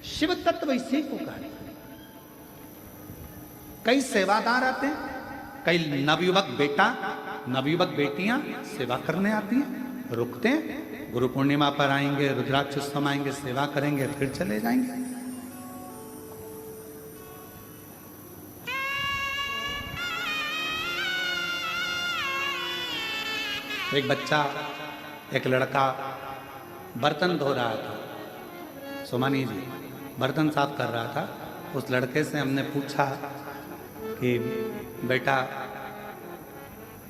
शिव तत्व इसी को कहते हैं। कई सेवादार आते हैं, कई नवयुवक बेटा नवयुवक बेटियां सेवा करने आती हैं, रुकते हैं, गुरु पूर्णिमा पर आएंगे, रुद्राक्षोत्सव आएंगे, सेवा करेंगे, फिर चले जाएंगे। एक बच्चा, एक लड़का बर्तन धो रहा था, सुमानी जी बर्तन साफ कर रहा था। उस लड़के से हमने पूछा कि बेटा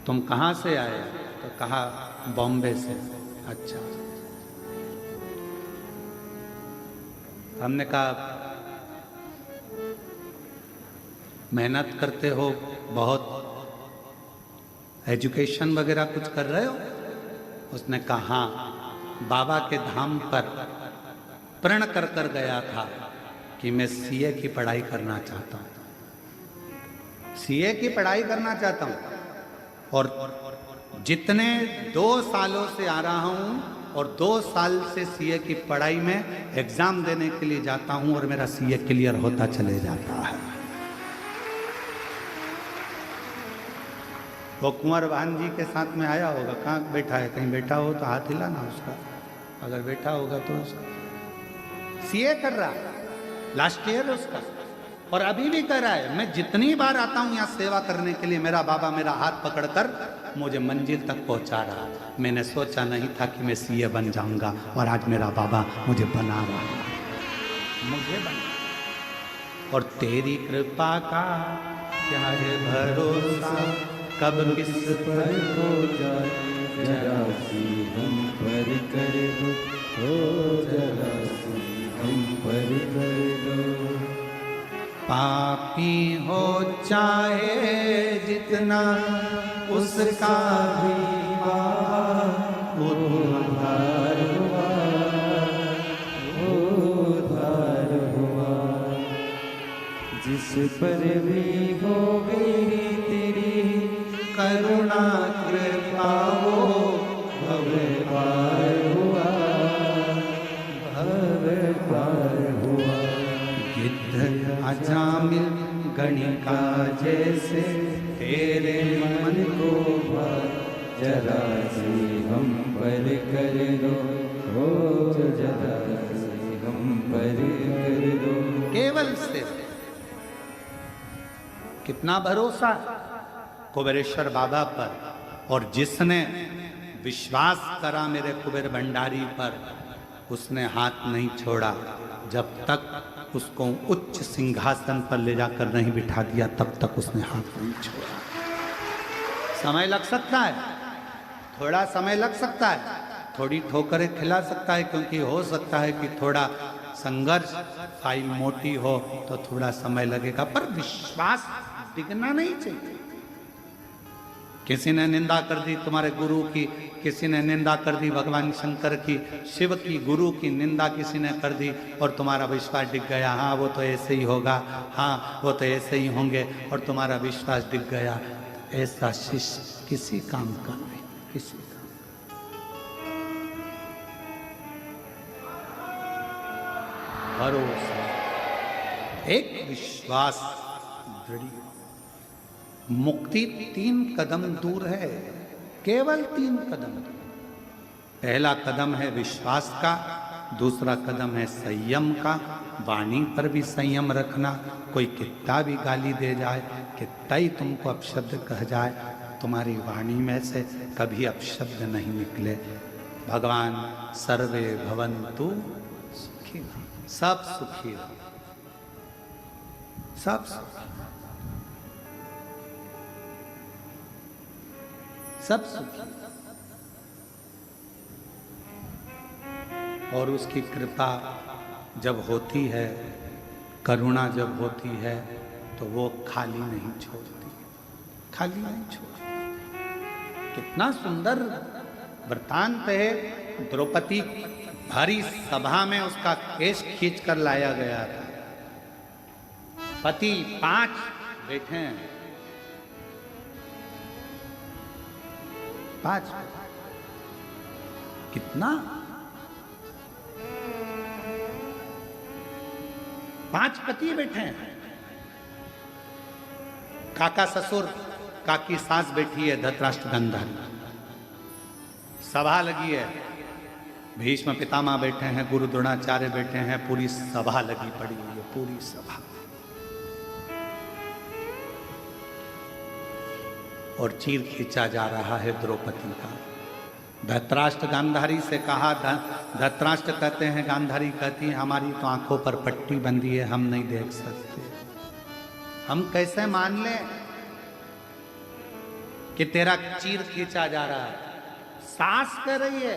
तुम कहाँ से आए? तो कहा बॉम्बे से। अच्छा। हमने कहा मेहनत करते हो बहुत, एजुकेशन वगैरह कुछ कर रहे हो? उसने कहा हाँ, बाबा के धाम पर प्रण कर कर गया था कि मैं सीए की पढ़ाई करना चाहता हूं, सीए की पढ़ाई करना चाहता हूं। और जितने 2 सालों से आ रहा हूं और 2 साल से सीए की पढ़ाई में एग्जाम देने के लिए जाता हूं और मेरा सीए क्लियर होता चले जाता है। वो कुंवर भान जी के साथ में आया होगा, कहाँ बैठा है? कहीं बैठा हो तो हाथ हिलाना उसका, अगर बैठा होगा तो। उसका सीए कर रहा है, लास्ट ईयर उसका, और अभी भी कर रहा है। मैं जितनी बार आता हूँ यहाँ सेवा करने के लिए, मेरा बाबा मेरा हाथ पकड़कर मुझे मंजिल तक पहुँचा रहा। मैंने सोचा नहीं था कि मैं सीए बन जाऊँगा, और आज मेरा बाबा मुझे बना रहा है, मुझे बना। और तेरी कृपा का क्या है भरोसा, कब किस पर हो जाए, जरा सी हम पर कर दो, हो जरा सी हम पर कर दो। पापी हो चाहे जितना, उसका भी उद्धार हुआ, उद्धार हुआ। जिस पर भी हो गई तेरी करुणा कृपा, वो भव पार हुआ, भव पार हुआ। गिद्ध अजामिल गणिका जैसे तेरे मन को जरा सी हम पर कर दो, हो जरा सी हम पर कर दो। केवल से कितना भरोसा कुबेरेश्वर बाबा पर, और जिसने विश्वास करा मेरे कुबेर भंडारी पर, उसने हाथ नहीं छोड़ा जब तक उसको उच्च सिंहासन पर ले जाकर नहीं बिठा दिया, तब तक उसने हाथ नहीं छोड़ा। समय लग सकता है, थोड़ा समय लग सकता है, थोड़ी ठोकरें खिला सकता है, क्योंकि हो सकता है कि थोड़ा संघर्ष, फाइल मोटी हो तो थोड़ा समय लगेगा, पर विश्वास टिकना नहीं चाहिए। किसी ने निंदा कर दी तुम्हारे गुरु की, किसी ने निंदा कर दी भगवान शंकर की, शिव की, गुरु की निंदा किसी ने कर दी, और तुम्हारा विश्वास डिग गया। हाँ वो तो ऐसे ही होगा, हाँ वो तो ऐसे ही होंगे, और तुम्हारा विश्वास डिग गया। ऐसा शिष्य किसी काम का नहीं, किसी का। भरोसा, एक विश्वास दृढ़। मुक्ति 3 कदम दूर है, केवल 3 कदम। पहला कदम है विश्वास का, दूसरा कदम है संयम का, वाणी पर भी संयम रखना। कोई कितना भी गाली दे जाए, कितना ही तुमको अपशब्द कह जाए, तुम्हारी वाणी में से कभी अपशब्द नहीं निकले। भगवान सर्वे भवन्तु सुखी, सब सुखी रहो, सब सुखी, सब सुखी। और उसकी कृपा जब होती है, करुणा जब होती है, तो वो खाली नहीं छोड़ती, खाली नहीं छोड़ती। कितना सुंदर वृत्तांत है। द्रौपदी भारी सभा में उसका केश खींच कर लाया गया था। पति 5 बैठे हैं, 5, कितना 5 पति बैठे हैं, काका ससुर, काकी सास बैठी है, धृतराष्ट्र गांधारी, सभा लगी है, भीष्म पितामह बैठे हैं, गुरु द्रोणाचार्य बैठे हैं, पूरी सभा लगी पड़ी हुई है, पूरी सभा। और चीर खींचा जा रहा है द्रौपदी का। धृतराष्ट्र गांधारी से कहा, धृतराष्ट्र कहते हैं, गांधारी कहती है हमारी तो आंखों पर पट्टी बंधी है, हम नहीं देख सकते, हम कैसे मान लें कि तेरा चीर खींचा जा रहा है। सास कह रही है,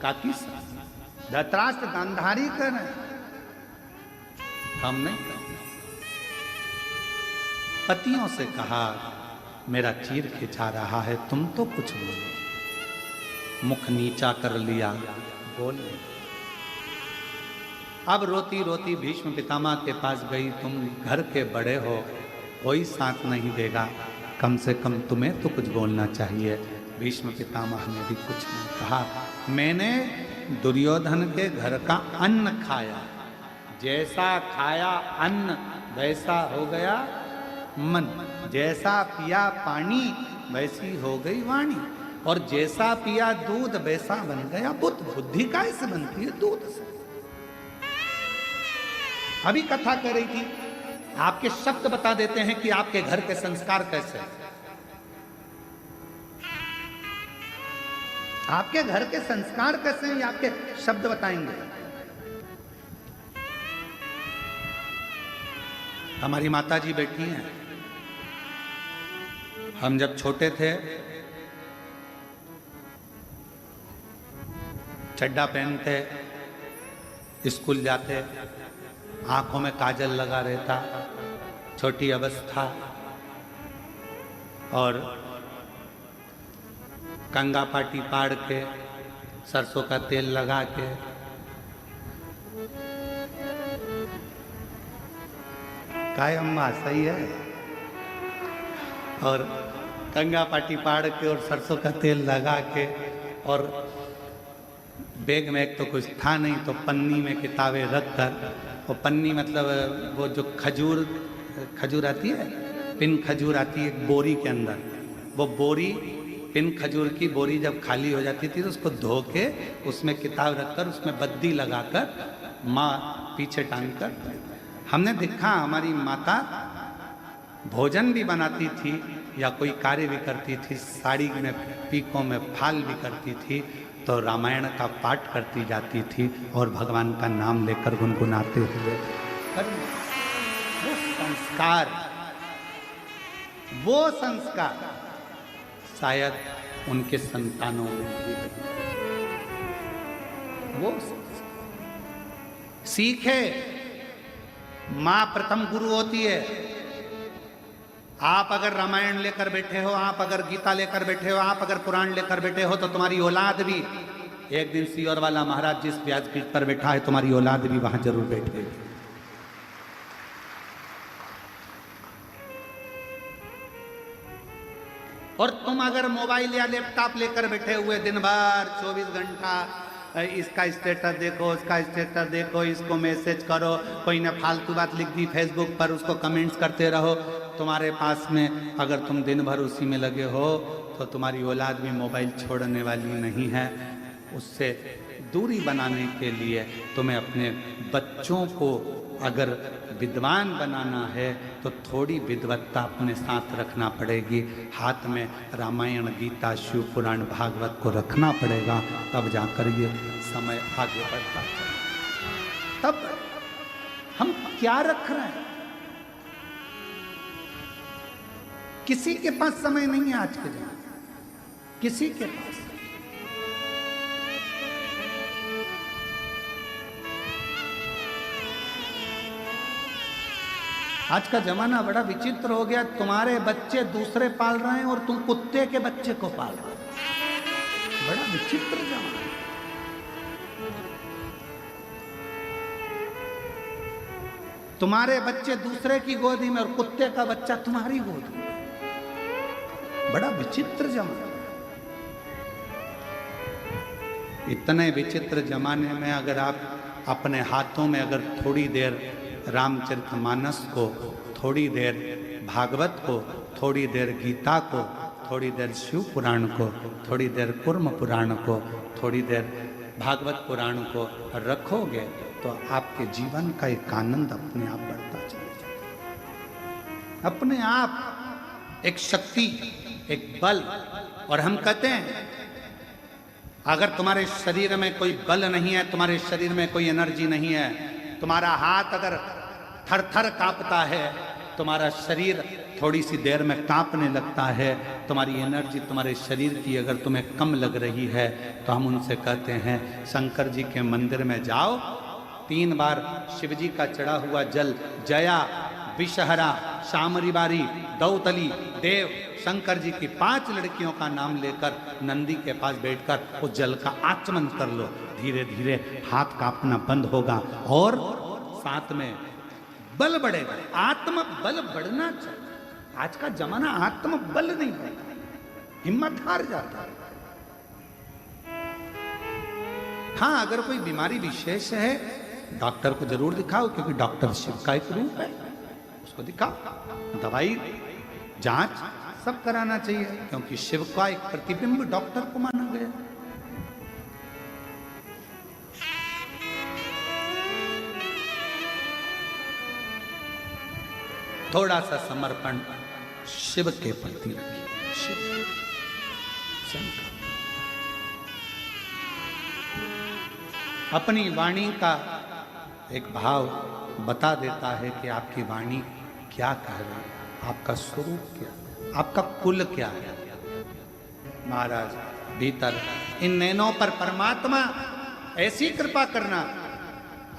काकी सास, धृतराष्ट्र गांधारी कह रहे हैं, हम नहीं करेंगे। पतियों से कहा मेरा चीर खींचा रहा है, तुम तो कुछ बोलो। मुख नीचा कर लिया, बोले। अब रोती रोती भीष्म पितामह के पास गई, तुम घर के बड़े हो, कोई साथ नहीं देगा, कम से कम तुम्हें तो कुछ बोलना चाहिए। भीष्म पितामह ने भी कुछ नहीं कहा। मैंने दुर्योधन के घर का अन्न खाया, जैसा खाया अन्न वैसा हो गया मन, जैसा पिया पानी वैसी हो गई वाणी, और जैसा पिया दूध वैसा बन गया बुद्ध। बुद्धि कैसे बनती है? दूध से। अभी कथा कर रही थी, आपके शब्द बता देते हैं कि आपके घर के संस्कार कैसे हैं। आपके घर के संस्कार कैसे हैं, ये आपके शब्द बताएंगे। हमारी माता जी बैठी हैं, हम जब छोटे थे चड्डा पहनते, स्कूल जाते, आंखों में काजल लगा रहता, छोटी अवस्था, और कंगा पाटी पाड़ के, सरसों का तेल लगा के, काय अम्मा सही है, और कंगा पाटी पाड़ के और सरसों का तेल लगा के, और बैग में एक तो कुछ था नहीं, तो पन्नी में किताबें रख कर, वो पन्नी मतलब वो जो खजूर आती है, पिन खजूर आती है एक बोरी के अंदर, वो बोरी, पिन खजूर की बोरी जब खाली हो जाती थी तो उसको धो के उसमें किताब रखकर उसमें बद्दी लगाकर माँ पीछे टांग कर, हमने देखा हमारी माता भोजन भी बनाती थी या कोई कार्य भी करती थी, साड़ी में पीकों में फाल भी करती थी, तो रामायण का पाठ करती जाती थी और भगवान का नाम लेकर गुनगुनाते हुए। वो संस्कार शायद उनके संतानों में भी वो सीखे। मां प्रथम गुरु होती है। आप अगर रामायण लेकर बैठे हो, आप अगर गीता लेकर बैठे हो, आप अगर पुराण लेकर बैठे हो, तो तुम्हारी औलाद भी एक दिन सियोर वाला महाराज जिस व्यासपीठ पर बैठा है, तुम्हारी औलाद भी वहां जरूर बैठेगी। और तुम अगर मोबाइल या लैपटॉप लेकर बैठे हुए दिन भर 24 घंटा इसका स्टेटस देखो, उसका स्टेटस देखो, इसको मैसेज करो, कोई ने फालतू बात लिख दी फेसबुक पर, उसको कमेंट्स करते रहो, तुम्हारे पास में अगर तुम दिन भर उसी में लगे हो तो तुम्हारी औलाद भी मोबाइल छोड़ने वाली नहीं है। उससे दूरी बनाने के लिए तुम्हें अपने बच्चों को अगर विद्वान बनाना है तो थोड़ी विद्वत्ता अपने साथ रखना पड़ेगी। हाथ में रामायण, गीता, शिव पुराण, भागवत को रखना पड़ेगा, तब जाकर ये समय आगे बढ़ता है। तब हम क्या रख रहे हैं? किसी के पास समय नहीं है आज के जमाने, किसी के पास। आज का जमाना बड़ा विचित्र हो गया। तुम्हारे बच्चे दूसरे पाल रहे हैं और तुम कुत्ते के बच्चे को पाल रहे हो। बड़ा विचित्र जमाना। तुम्हारे बच्चे दूसरे की गोदी में और कुत्ते का बच्चा तुम्हारी गोदी में। बड़ा विचित्र जमाना। इतने विचित्र जमाने में अगर आप अपने हाथों में अगर थोड़ी देर रामचरितमानस को, थोड़ी देर भागवत को, थोड़ी देर गीता को, थोड़ी देर शिव पुराण को, थोड़ी देर कुर्म पुराण को, थोड़ी देर भागवत पुराण को रखोगे तो आपके जीवन का एक आनंद अपने आप बढ़ता चला जाएगा, अपने आप एक शक्ति, एक बल। और हम कहते हैं अगर तुम्हारे शरीर में कोई बल नहीं है, तुम्हारे शरीर में कोई एनर्जी नहीं है, तुम्हारा हाथ अगर थर थर कांपता है, तुम्हारा शरीर थोड़ी सी देर में कांपने लगता है, तुम्हारी एनर्जी तुम्हारे शरीर की अगर तुम्हें कम लग रही है, तो हम उनसे कहते हैं शंकर जी के मंदिर में जाओ, 3 बार शिव जी का चढ़ा हुआ जल जया, विषहरा, शामरी बारी, दौतली, देव, शंकर जी की 5 लड़कियों का नाम लेकर नंदी के पास बैठकर उस जल का आचमन कर लो। धीरे धीरे हाथ कांपना बंद होगा और साथ में बल बढ़ेगा, आत्म बल बढ़ना चाहिए। आज का जमाना आत्म बल नहीं बढ़ता, हिम्मत हार जाता है। हाँ, अगर कोई बीमारी विशेष है डॉक्टर को जरूर दिखाओ, क्योंकि डॉक्टर शिव का एक रूप है, उसको दिखाओ। दवाई जांच सब कराना चाहिए, क्योंकि शिव का एक प्रतिबिंब डॉक्टर को माना गया। थोड़ा सा समर्पण शिव के प्रति रखिए। शिव शंकर अपनी वाणी का एक भाव बता देता है कि आपकी वाणी क्या कह रही है, आपका स्वरूप क्या, आपका कुल क्या है। महाराज भीतर इन नैनों पर परमात्मा ऐसी कृपा करना,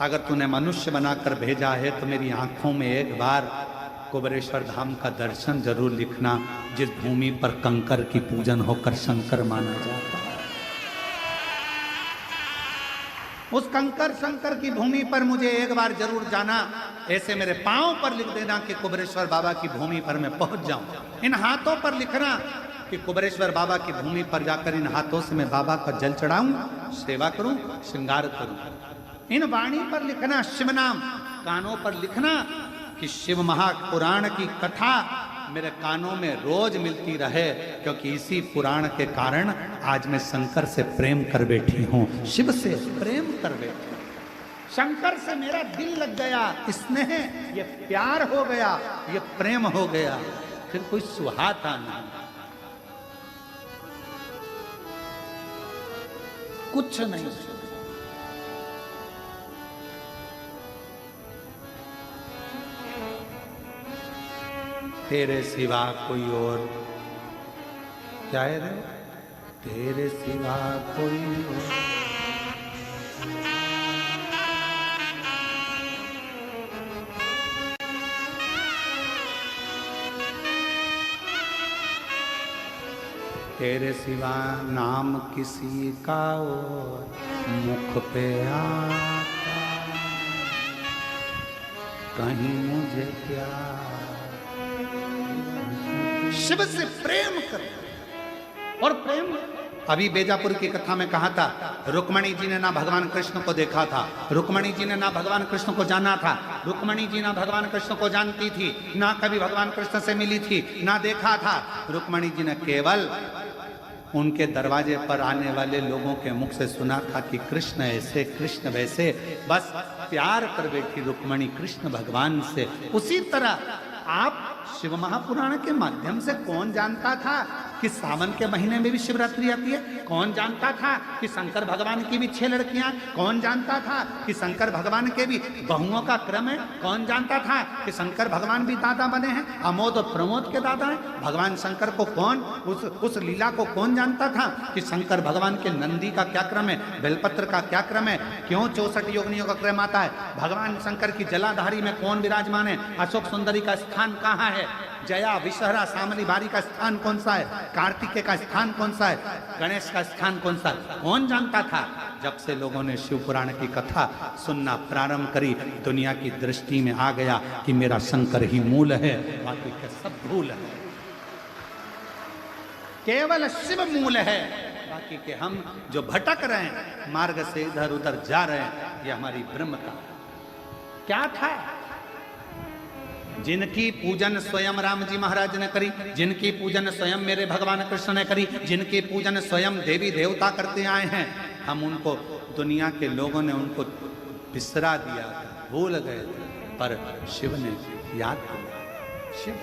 अगर तूने मनुष्य बनाकर भेजा है तो मेरी आंखों में एक बार कुबेरेश्वर धाम का दर्शन जरूर लिखना, जिस भूमि पर कंकर की पूजन होकर शंकर माना जाता है। उस कंकर शंकर की भूमि पर मुझे एक बार जरूर जाना, ऐसे मेरे पांव पर लिख देना कि कुबेरेश्वर बाबा की भूमि पर मैं पहुंच जाऊं। इन हाथों पर लिखना कि कुबेरेश्वर बाबा की भूमि पर जाकर इन हाथों से मैं बाबा का जल चढ़ाऊं, सेवा करूं, श्रृंगार करूं। इन वाणी पर लिखना शिव नाम, कानों पर लिखना कि शिव महापुराण की कथा मेरे कानों में रोज मिलती रहे, क्योंकि इसी पुराण के कारण आज मैं शंकर से प्रेम कर बैठी हूं, शिव से प्रेम कर बैठी हूं। शंकर से मेरा दिल लग गया, स्नेह, ये प्यार हो गया, ये प्रेम हो गया, फिर कोई सुहाता नहीं, कुछ नहीं। तेरे सिवा कोई और क्या है रे? तेरे सिवा कोई और तेरे सिवा नाम किसी का और मुख पे आता, कहीं मुझे प्यार। शिव से प्रेम करो। और प्रेम अभी बेजापुर की कथा में कहा था, रुक्मणी जी ने ना भगवान कृष्ण को देखा था, रुक्मणी जी ने ना भगवान कृष्ण को जाना था, रुक्मणी जी ना भगवान कृष्ण को जानती थी, ना कभी भगवान कृष्ण से मिली थी, ना देखा था। रुक्मणी जी ने केवल उनके दरवाजे पर आने वाले लोगों के मुख से सुना था कि कृष्ण ऐसे, कृष्ण वैसे, बस प्यार कर बैठी रुक्मणी कृष्ण भगवान से। उसी तरह आप शिव महापुराण के माध्यम से कौन जानता था कि सावन के महीने में भी शिवरात्रि आती है? कौन जानता था कि शंकर भगवान की भी 6 लड़कियां? कौन जानता था कि शंकर भगवान के भी बहुओं का क्रम है? कौन जानता था कि शंकर भगवान भी दादा बने हैं, अमोद और प्रमोद के दादा हैं? भगवान शंकर को कौन, उस लीला को कौन जानता था कि शंकर भगवान के नंदी का क्या क्रम है, बेलपत्र का क्या क्रम है, क्यों 64 योगिनियों का क्रम आता है? भगवान शंकर की जलाधारी में कौन विराजमान है? अशोक सुंदरी का स्थान कहाँ है? जया, विषहरा, सामली बारी का स्थान कौन सा है? कार्तिकेय का स्थान कौन सा है? गणेश का स्थान कौन सा है? कौन जानता था? जब से लोगों ने शिव पुराण की कथा सुनना प्रारंभ करी, दुनिया की दृष्टि में आ गया कि मेरा शंकर ही मूल है, बाकी के सब भूल है, केवल शिव मूल है। बाकी के हम जो भटक रहे हैं मार्ग से इधर उधर जा रहे हैं, ये हमारी ब्रह्मता क्या था। जिनकी पूजन स्वयं राम जी महाराज ने करी, जिनकी पूजन स्वयं मेरे भगवान कृष्ण ने करी, जिनकी पूजन स्वयं देवी देवता करते आए हैं, हम उनको, दुनिया के लोगों ने उनको बिसरा दिया, भूल गए थे, पर शिव ने याद किया। शिव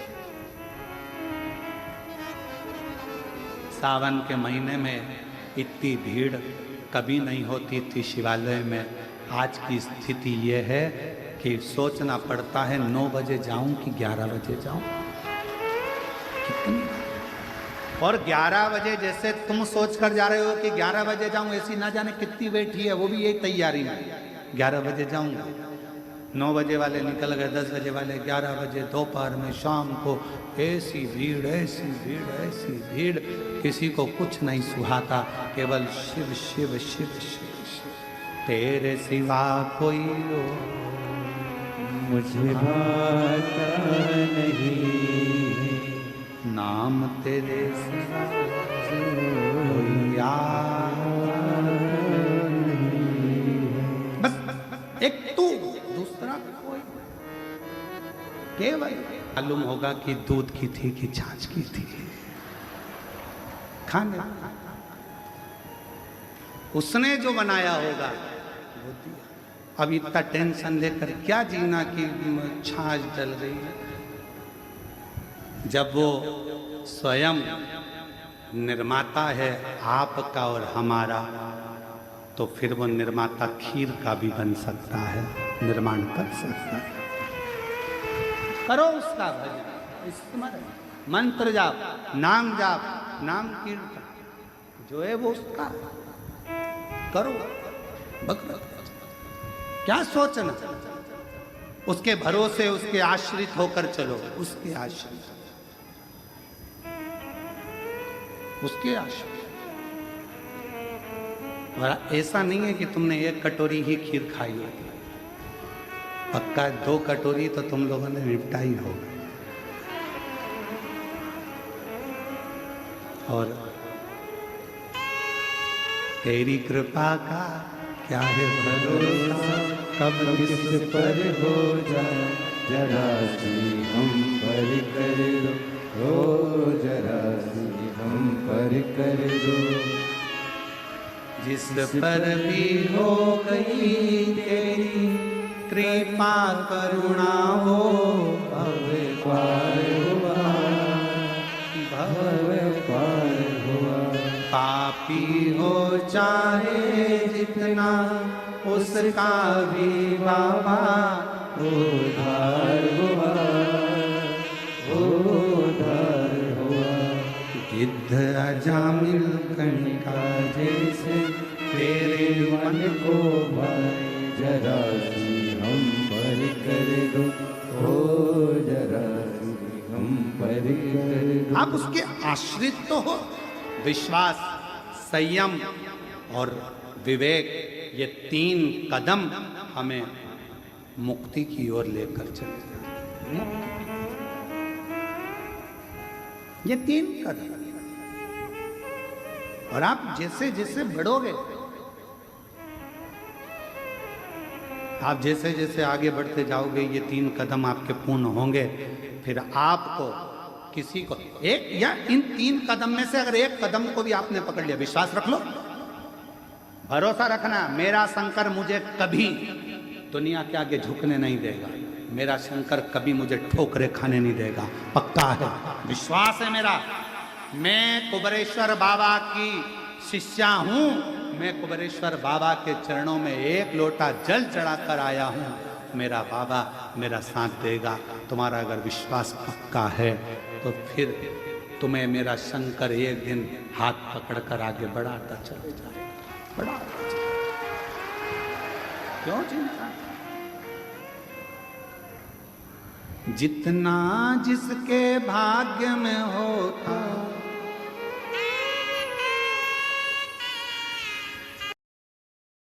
सावन के महीने में इतनी भीड़ कभी नहीं होती थी शिवालय में। आज की स्थिति यह है कि सोचना पड़ता है 9 बजे जाऊं कि 11 बजे जाऊं। कितनी, और 11 बजे जैसे तुम सोच कर जा रहे हो कि 11 बजे जाऊं, ऐसी ना जाने कितनी बैठी है, वो भी यही तैयारी में 11 बजे जाऊंगा। 9 बजे वाले निकल गए, 10 बजे वाले 11 बजे, दोपहर में, शाम को, ऐसी भीड़ ऐसी भीड़ ऐसी भीड़, किसी को कुछ नहीं सुहाता, केवल शिव शिव शिव शिव शिव, तेरे सिवा कोई मुझे भाता नहीं, नाम तेरे सिवा कोई यार नहीं। बस एक तू, दूसरा कोई, केवल मालूम होगा कि दूध की थी कि छाछ की थी, खाने उसने जो बनाया होगा वो दिया। अब इतना टेंशन लेकर क्या जीना कि छाछ डल रही है। जब वो स्वयं निर्माता है आपका और हमारा, तो फिर वो निर्माता खीर का भी बन सकता है, निर्माण कर सकता है। करो उसका भजन, स्मरण, मंत्र जाप, नाम जाप, नाम कीर्तन, जो है वो उसका करो। भगवत क्या सोचना, उसके भरोसे, उसके आश्रित होकर चलो, उसके आश्रित, उसके आश्रित। और ऐसा नहीं है कि तुमने 1 कटोरी ही खीर खाई होगी, पक्का 2 कटोरी तो तुम लोगों ने निपटाई होगा। और तेरी कृपा का क्या है भरोसा, कब किस पर हो जाए जरा सी हम पर कर दो, हो जरा सी हम पर कर दो। जिस पर भी हो गई तेरी कृपा करुणा हो, भव पार हुआ, भव पार हुआ। पापी हो चाहे जितना उसका भी बाबा उद्धार हुआ, उद्धार हुआ। गिद्ध अजामिल कणिका जैसे तेरे मन को भाई जरा सी हम पर कर दो, हो जरा सी हम पर कर दो। आप उसके आश्रित तो हो। विश्वास, संयम और विवेक, ये 3 कदम हमें मुक्ति की ओर लेकर चले जाते हैं। ये 3 कदम, और आप जैसे जैसे बढ़ोगे, आप जैसे जैसे आगे बढ़ते जाओगे, ये 3 कदम आपके पूर्ण होंगे। फिर आपको किसी को एक या इन 3 कदम में से अगर 1 कदम को भी आपने पकड़ लिया, विश्वास रख लो, भरोसा रखना, मेरा शंकर मुझे कभी दुनिया के आगे झुकने नहीं देगा, मेरा शंकर कभी मुझे ठोकरे खाने नहीं देगा, पक्का है, विश्वास है मेरा। मैं कुबेरेश्वर बाबा की शिष्या हूं, मैं कुबेरेश्वर बाबा के चरणों में 1 लोटा जल चढ़ाकर आया हूं, मेरा बाबा मेरा साथ देगा। तुम्हारा अगर विश्वास पक्का है तो फिर तुम्हें मेरा शंकर एक दिन हाथ पकड़कर आगे बढ़ाता चले जाएगा, बढ़ाता चले। क्यों चिंता? जितना जिसके भाग्य में होता